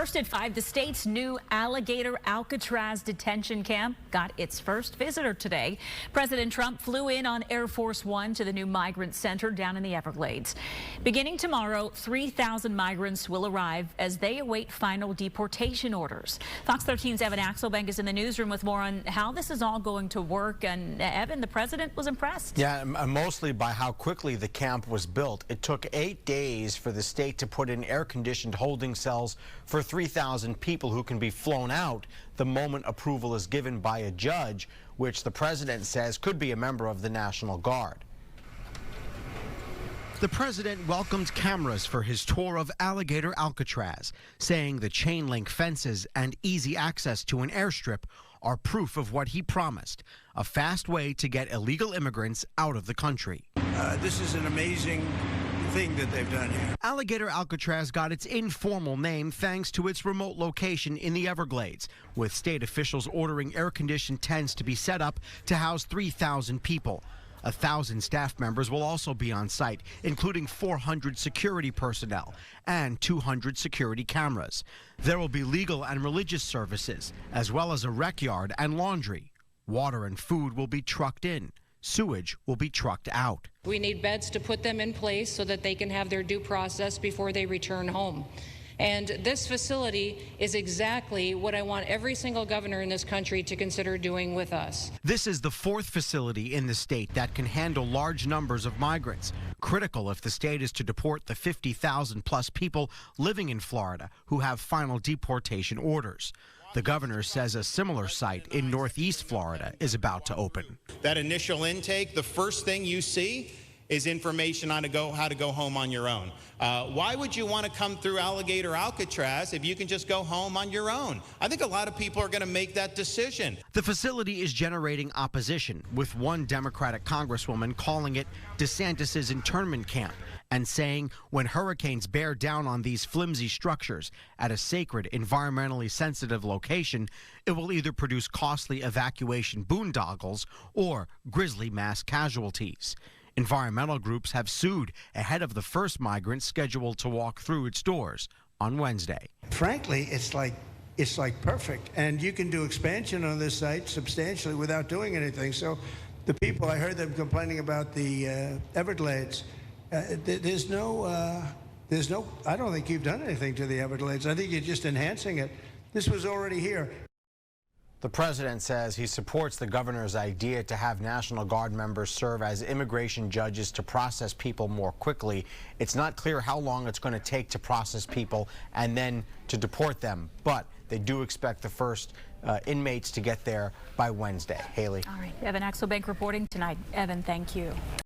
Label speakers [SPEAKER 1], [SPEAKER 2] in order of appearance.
[SPEAKER 1] First at 5, the state's new Alligator Alcatraz detention camp got its first visitor today. President Trump flew in on Air Force One to the new migrant center down in the Everglades. Beginning tomorrow, 3,000 migrants will arrive as they await final deportation orders. Fox 13's Evan Axelbank is in the newsroom with more on how this is all going to work. And Evan, the president was impressed.
[SPEAKER 2] Yeah, mostly by how quickly the camp was built. It took 8 days for the state to put in air-conditioned holding cells for 3,000 people who can be flown out the moment approval is given by a judge, which the president says could be a member of the National Guard. The president welcomed cameras for his tour of Alligator Alcatraz, saying the chain link fences and easy access to an airstrip are proof of what he promised, a fast way to get illegal immigrants out of the country.
[SPEAKER 3] This is an amazing thing that they've done here.
[SPEAKER 2] Alligator Alcatraz got its informal name thanks to its remote location in the Everglades, with state officials ordering air-conditioned tents to be set up to house 3,000 people. 1,000 staff members will also be on site, including 400 security personnel and 200 security cameras. There will be legal and religious services, as well as a rec yard and laundry. Water and food will be trucked in. Sewage will be trucked out.
[SPEAKER 4] We need beds to put them in place so that they can have their due process before they return home. And this facility is exactly what I want every single governor in this country to consider doing with us.
[SPEAKER 2] This is the 4th facility in the state that can handle large numbers of migrants, critical if the state is to deport the 50,000 plus people living in Florida who have final deportation orders. The governor says a similar site in Northeast Florida is about to open.
[SPEAKER 5] That initial intake, the first thing you see is information on how to go home on your own. Why would you want to come through Alligator Alcatraz if you can just go home on your own? I think a lot of people are going to make that decision.
[SPEAKER 2] The facility is generating opposition, with one Democratic congresswoman calling it DeSantis's internment camp and saying when hurricanes bear down on these flimsy structures at a sacred, environmentally sensitive location, it will either produce costly evacuation boondoggles or grisly mass casualties. Environmental groups have sued ahead of the first migrant scheduled to walk through its doors on Wednesday.
[SPEAKER 3] Frankly, it's like perfect, and you can do expansion on this site substantially without doing anything. So the people, I heard them complaining about the Everglades. There's no, I don't think you've done anything to the Everglades. I think you're just enhancing it. This was already here.
[SPEAKER 2] The president says he supports the governor's idea to have National Guard members serve as immigration judges to process people more quickly. It's not clear how long it's going to take to process people and then to deport them, but they do expect the first inmates to get there by Wednesday. Haley.
[SPEAKER 1] All right, Evan Axelbank reporting tonight. Evan, thank you.